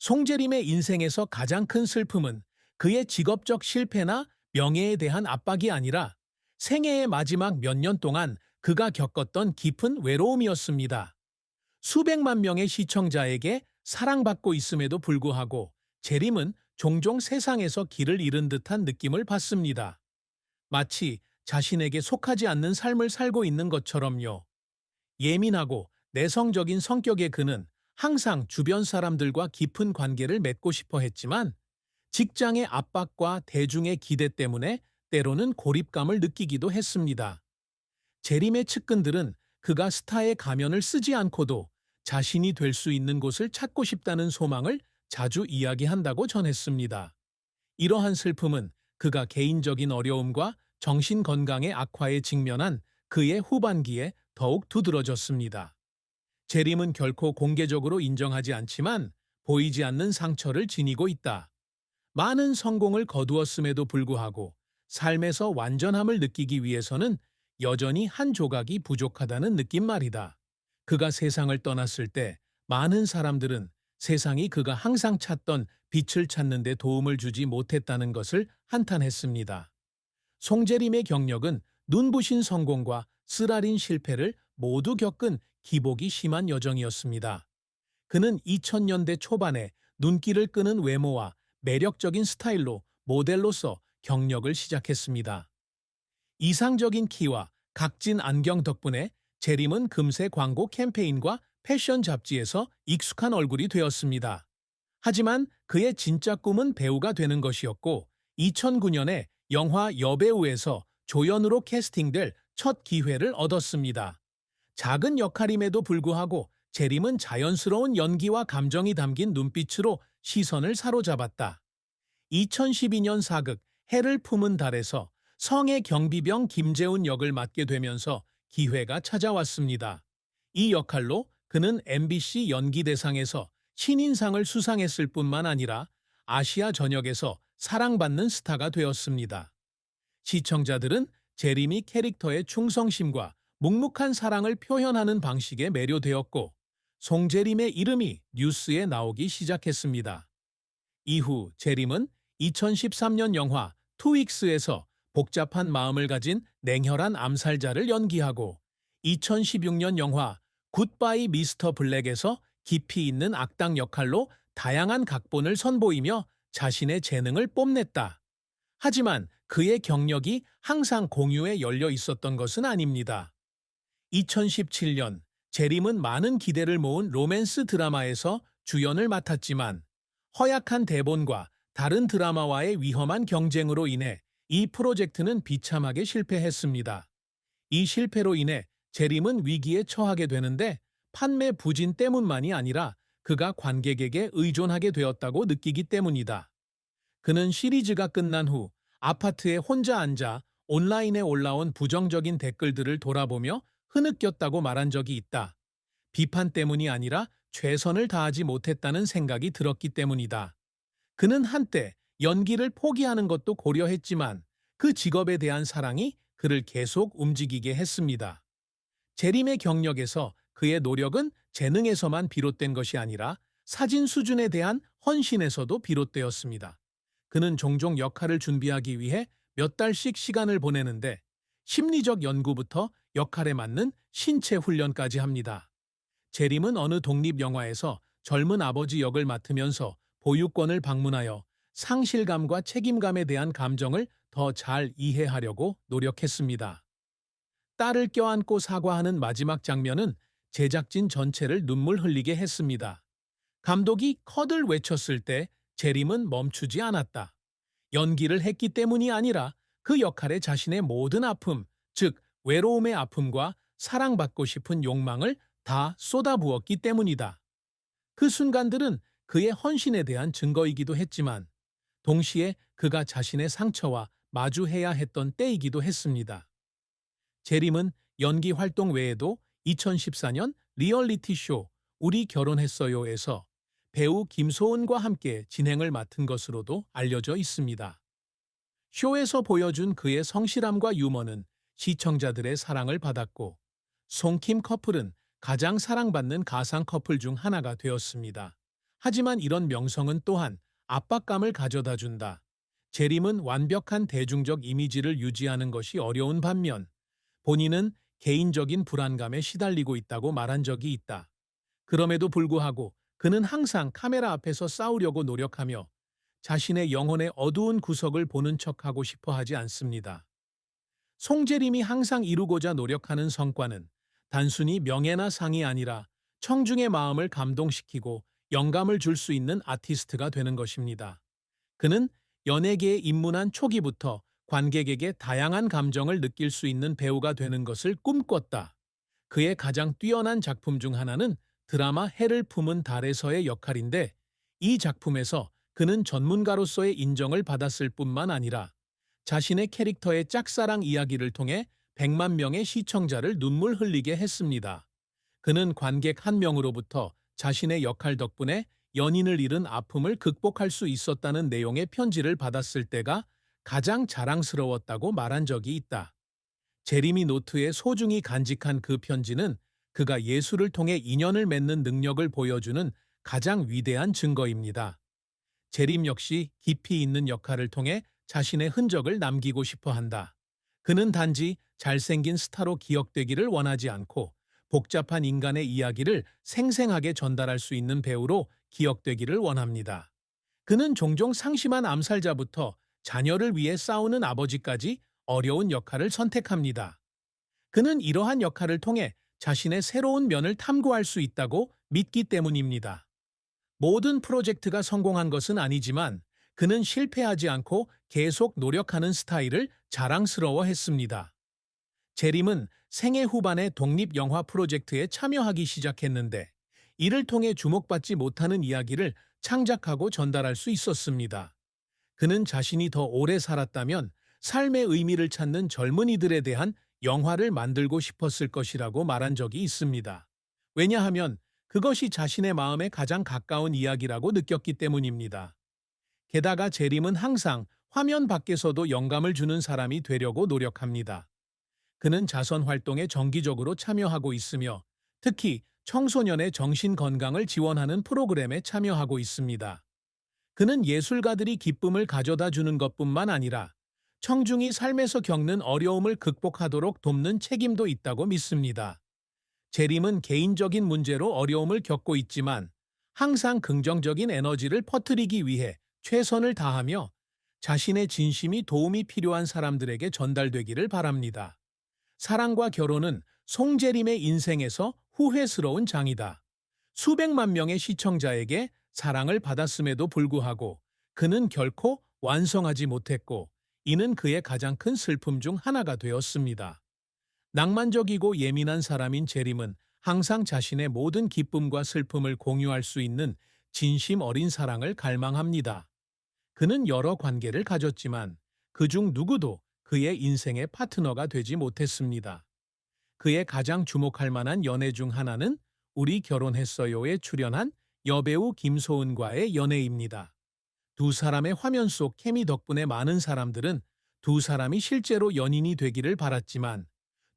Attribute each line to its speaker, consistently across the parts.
Speaker 1: 송재림의 인생에서 가장 큰 슬픔은 그의 직업적 실패나 명예에 대한 압박이 아니라 생애의 마지막 몇 년 동안 그가 겪었던 깊은 외로움이었습니다. 수백만 명의 시청자에게 사랑받고 있음에도 불구하고 재림은 종종 세상에서 길을 잃은 듯한 느낌을 받습니다. 마치 자신에게 속하지 않는 삶을 살고 있는 것처럼요. 예민하고 내성적인 성격의 그는 항상 주변 사람들과 깊은 관계를 맺고 싶어 했지만 직장의 압박과 대중의 기대 때문에 때로는 고립감을 느끼기도 했습니다. 재림의 측근들은 그가 스타의 가면을 쓰지 않고도 자신이 될 수 있는 곳을 찾고 싶다는 소망을 자주 이야기한다고 전했습니다. 이러한 슬픔은 그가 개인적인 어려움과 정신 건강의 악화에 직면한 그의 후반기에 더욱 두드러졌습니다. 재림은 결코 공개적으로 인정하지 않지만 보이지 않는 상처를 지니고 있다. 많은 성공을 거두었음에도 불구하고 삶에서 완전함을 느끼기 위해서는 여전히 한 조각이 부족하다는 느낌 말이다. 그가 세상을 떠났을 때 많은 사람들은 세상이 그가 항상 찾던 빛을 찾는 데 도움을 주지 못했다는 것을 한탄했습니다. 송재림의 경력은 눈부신 성공과 쓰라린 실패를 모두 겪은 기복이 심한 여정이었습니다. 그는 2000년대 초반에 눈길을 끄는 외모와 매력적인 스타일로 모델로서 경력을 시작했습니다. 이상적인 키와 각진 안경 덕분에 재림은 금세 광고 캠페인과 패션 잡지에서 익숙한 얼굴이 되었습니다. 하지만 그의 진짜 꿈은 배우가 되는 것이었고 2009년에 영화 여배우에서 조연으로 캐스팅될 첫 기회를 얻었습니다. 작은 역할임에도 불구하고 재림은 자연스러운 연기와 감정이 담긴 눈빛으로 시선을 사로잡았다. 2012년 사극 해를 품은 달에서 성의 경비병 김재훈 역을 맡게 되면서 기회가 찾아왔습니다. 이 역할로 그는 MBC 연기대상에서 신인상을 수상했을 뿐만 아니라 아시아 전역에서 사랑받는 스타가 되었습니다. 시청자들은 재림이 캐릭터의 충성심과 묵묵한 사랑을 표현하는 방식에 매료되었고 송재림의 이름이 뉴스에 나오기 시작했습니다. 이후 재림은 2013년 영화 투윅스에서 복잡한 마음을 가진 냉혈한 암살자를 연기하고 2016년 영화 굿바이 미스터 블랙에서 깊이 있는 악당 역할로 다양한 각본을 선보이며 자신의 재능을 뽐냈다. 하지만 그의 경력이 항상 공유에 열려 있었던 것은 아닙니다. 2017년 재림은 많은 기대를 모은 로맨스 드라마에서 주연을 맡았지만 허약한 대본과 다른 드라마와의 위험한 경쟁으로 인해 이 프로젝트는 비참하게 실패했습니다. 이 실패로 인해 재림은 위기에 처하게 되는데 판매 부진 때문만이 아니라 그가 관객에게 의존하게 되었다고 느끼기 때문이다. 그는 시리즈가 끝난 후 아파트에 혼자 앉아 온라인에 올라온 부정적인 댓글들을 돌아보며 흐느꼈다고 말한 적이 있다. 비판 때문이 아니라 최선을 다하지 못했다는 생각이 들었기 때문이다. 그는 한때 연기를 포기하는 것도 고려했지만 그 직업에 대한 사랑이 그를 계속 움직이게 했습니다. 재림의 경력에서 그의 노력은 재능에서만 비롯된 것이 아니라 사진 수준에 대한 헌신에서도 비롯되었습니다. 그는 종종 역할을 준비하기 위해 몇 달씩 시간을 보내는데 심리적 연구부터 역할에 맞는 신체 훈련까지 합니다. 재림은 어느 독립영화에서 젊은 아버지 역을 맡으면서 보육원을 방문하여 상실감과 책임감에 대한 감정을 더 잘 이해하려고 노력했습니다. 딸을 껴안고 사과하는 마지막 장면은 제작진 전체를 눈물 흘리게 했습니다. 감독이 컷을 외쳤을 때 재림은 멈추지 않았다. 연기를 했기 때문이 아니라 그 역할에 자신의 모든 아픔, 즉 외로움의 아픔과 사랑받고 싶은 욕망을 다 쏟아부었기 때문이다. 그 순간들은 그의 헌신에 대한 증거이기도 했지만 동시에 그가 자신의 상처와 마주해야 했던 때이기도 했습니다. 재림은 연기 활동 외에도 2014년 리얼리티 쇼 우리 결혼했어요에서 배우 김소은과 함께 진행을 맡은 것으로도 알려져 있습니다. 쇼에서 보여준 그의 성실함과 유머는 시청자들의 사랑을 받았고 송킴 커플은 가장 사랑받는 가상 커플 중 하나가 되었습니다. 하지만 이런 명성은 또한 압박감을 가져다 준다. 재림은 완벽한 대중적 이미지를 유지하는 것이 어려운 반면 본인은 개인적인 불안감에 시달리고 있다고 말한 적이 있다. 그럼에도 불구하고 그는 항상 카메라 앞에서 싸우려고 노력하며 자신의 영혼의 어두운 구석을 보는 척하고 싶어 하지 않습니다. 송재림이 항상 이루고자 노력하는 성과는 단순히 명예나 상이 아니라 청중의 마음을 감동시키고 영감을 줄 수 있는 아티스트가 되는 것입니다. 그는 연예계에 입문한 초기부터 관객에게 다양한 감정을 느낄 수 있는 배우가 되는 것을 꿈꿨다. 그의 가장 뛰어난 작품 중 하나는 드라마 해를 품은 달에서의 역할인데, 이 작품에서 그는 전문가로서의 인정을 받았을 뿐만 아니라 자신의 캐릭터의 짝사랑 이야기를 통해 100만 명의 시청자를 눈물 흘리게 했습니다. 그는 관객 한 명으로부터 자신의 역할 덕분에 연인을 잃은 아픔을 극복할 수 있었다는 내용의 편지를 받았을 때가 가장 자랑스러웠다고 말한 적이 있다. 제리미 노트에 소중히 간직한 그 편지는 그가 예술을 통해 인연을 맺는 능력을 보여주는 가장 위대한 증거입니다. 제림 역시 깊이 있는 역할을 통해 자신의 흔적을 남기고 싶어 한다. 그는 단지 잘생긴 스타로 기억되기를 원하지 않고 복잡한 인간의 이야기를 생생하게 전달할 수 있는 배우로 기억되기를 원합니다. 그는 종종 상심한 암살자부터 자녀를 위해 싸우는 아버지까지 어려운 역할을 선택합니다. 그는 이러한 역할을 통해 자신의 새로운 면을 탐구할 수 있다고 믿기 때문입니다. 모든 프로젝트가 성공한 것은 아니지만 그는 실패하지 않고 계속 노력하는 스타일을 자랑스러워했습니다. 제림은 생애 후반에 독립영화 프로젝트에 참여하기 시작했는데 이를 통해 주목받지 못하는 이야기를 창작하고 전달할 수 있었습니다. 그는 자신이 더 오래 살았다면 삶의 의미를 찾는 젊은이들에 대한 영화를 만들고 싶었을 것이라고 말한 적이 있습니다. 왜냐하면 그것이 자신의 마음에 가장 가까운 이야기라고 느꼈기 때문입니다. 게다가 제림은 항상 화면 밖에서도 영감을 주는 사람이 되려고 노력합니다. 그는 자선 활동에 정기적으로 참여하고 있으며 특히 청소년의 정신 건강을 지원하는 프로그램에 참여하고 있습니다. 그는 예술가들이 기쁨을 가져다 주는 것뿐만 아니라 청중이 삶에서 겪는 어려움을 극복하도록 돕는 책임도 있다고 믿습니다. 제림은 개인적인 문제로 어려움을 겪고 있지만 항상 긍정적인 에너지를 퍼뜨리기 위해 최선을 다하며 자신의 진심이 도움이 필요한 사람들에게 전달되기를 바랍니다. 사랑과 결혼은 송재림의 인생에서 후회스러운 장이다. 수백만 명의 시청자에게 사랑을 받았음에도 불구하고 그는 결코 완성하지 못했고 이는 그의 가장 큰 슬픔 중 하나가 되었습니다. 낭만적이고 예민한 사람인 제림은 항상 자신의 모든 기쁨과 슬픔을 공유할 수 있는 진심 어린 사랑을 갈망합니다. 그는 여러 관계를 가졌지만 그중 누구도 그의 인생의 파트너가 되지 못했습니다. 그의 가장 주목할 만한 연애 중 하나는 우리 결혼했어요에 출연한 여배우 김소은과의 연애입니다. 두 사람의 화면 속 케미 덕분에 많은 사람들은 두 사람이 실제로 연인이 되기를 바랐지만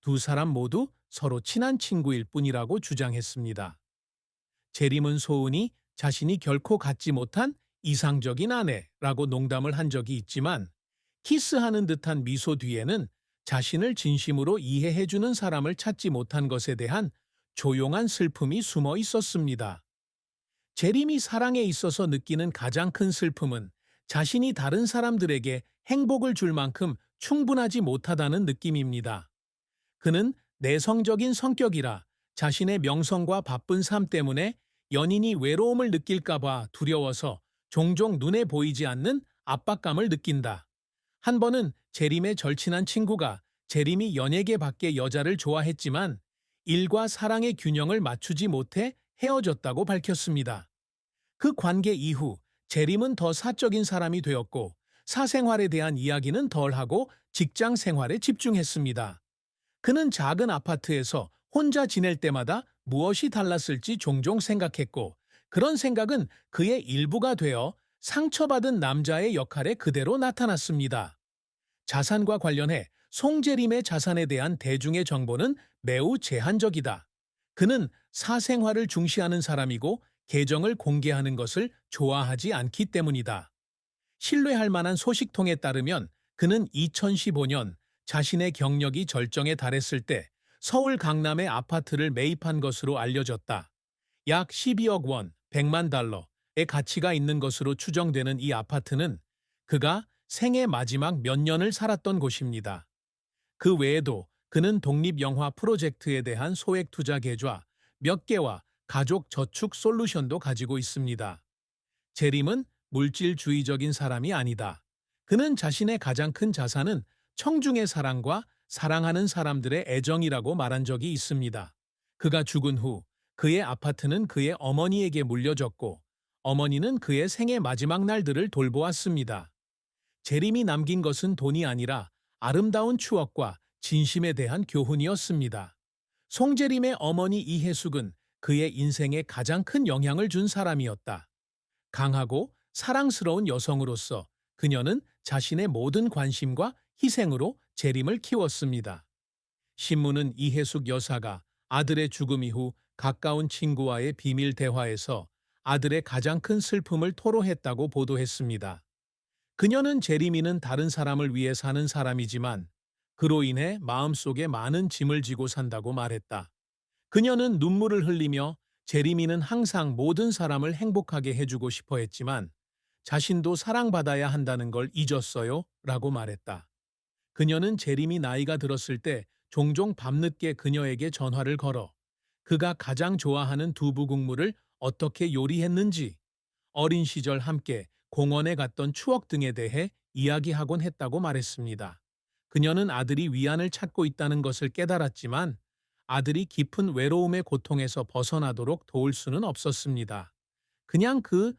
Speaker 1: 두 사람 모두 서로 친한 친구일 뿐이라고 주장했습니다. 제림은 소은이 자신이 결코 갖지 못한 이상적인 아내라고 농담을 한 적이 있지만 키스하는 듯한 미소 뒤에는 자신을 진심으로 이해해주는 사람을 찾지 못한 것에 대한 조용한 슬픔이 숨어 있었습니다. 제림이 사랑에 있어서 느끼는 가장 큰 슬픔은 자신이 다른 사람들에게 행복을 줄 만큼 충분하지 못하다는 느낌입니다. 그는 내성적인 성격이라 자신의 명성과 바쁜 삶 때문에 연인이 외로움을 느낄까봐 두려워서 종종 눈에 보이지 않는 압박감을 느낀다. 한 번은 제림의 절친한 친구가 제림이 연예계 밖의 여자를 좋아했지만 일과 사랑의 균형을 맞추지 못해 헤어졌다고 밝혔습니다. 그 관계 이후 제림은 더 사적인 사람이 되었고 사생활에 대한 이야기는 덜하고 직장 생활에 집중했습니다. 그는 작은 아파트에서 혼자 지낼 때마다 무엇이 달랐을지 종종 생각했고 그런 생각은 그의 일부가 되어 상처받은 남자의 역할에 그대로 나타났습니다. 자산과 관련해 송재림의 자산에 대한 대중의 정보는 매우 제한적이다. 그는 사생활을 중시하는 사람이고 계정을 공개하는 것을 좋아하지 않기 때문이다. 신뢰할 만한 소식통에 따르면 그는 2015년 자신의 경력이 절정에 달했을 때 서울 강남의 아파트를 매입한 것으로 알려졌다. 약 12억 원, 100만 달러의 가치가 있는 것으로 추정되는 이 아파트는 그가 생애 마지막 몇 년을 살았던 곳입니다. 그 외에도 그는 독립영화 프로젝트에 대한 소액 투자 계좌 몇 개와 가족 저축 솔루션도 가지고 있습니다. 제림은 물질주의적인 사람이 아니다. 그는 자신의 가장 큰 자산은 청중의 사랑과 사랑하는 사람들의 애정이라고 말한 적이 있습니다. 그가 죽은 후 그의 아파트는 그의 어머니에게 물려졌고 어머니는 그의 생애 마지막 날들을 돌보았습니다. 제림이 남긴 것은 돈이 아니라 아름다운 추억과 진심에 대한 교훈이었습니다. 송제림의 어머니 이혜숙은 그의 인생에 가장 큰 영향을 준 사람이었다. 강하고 사랑스러운 여성으로서 그녀는 자신의 모든 관심과 희생으로 제림을 키웠습니다. 신문은 이혜숙 여사가 아들의 죽음 이후 가까운 친구와의 비밀 대화에서 아들의 가장 큰 슬픔을 토로했다고 보도했습니다. 그녀는 제리미는 다른 사람을 위해 사는 사람이지만 그로 인해 마음속에 많은 짐을 지고 산다고 말했다. 그녀는 눈물을 흘리며 제리미는 항상 모든 사람을 행복하게 해주고 싶어 했지만 자신도 사랑받아야 한다는 걸 잊었어요 라고 말했다. 그녀는 제림이 나이가 들었을 때 종종 밤늦게 그녀에게 전화를 걸어 그가 가장 좋아하는 두부 국물을 어떻게 요리했는지, 어린 시절 함께 공원에 갔던 추억 등에 대해 이야기하곤 했다고 말했습니다. 그녀는 아들이 위안을 찾고 있다는 것을 깨달았지만 아들이 깊은 외로움의 고통에서 벗어나도록 도울 수는 없었습니다. 그냥 그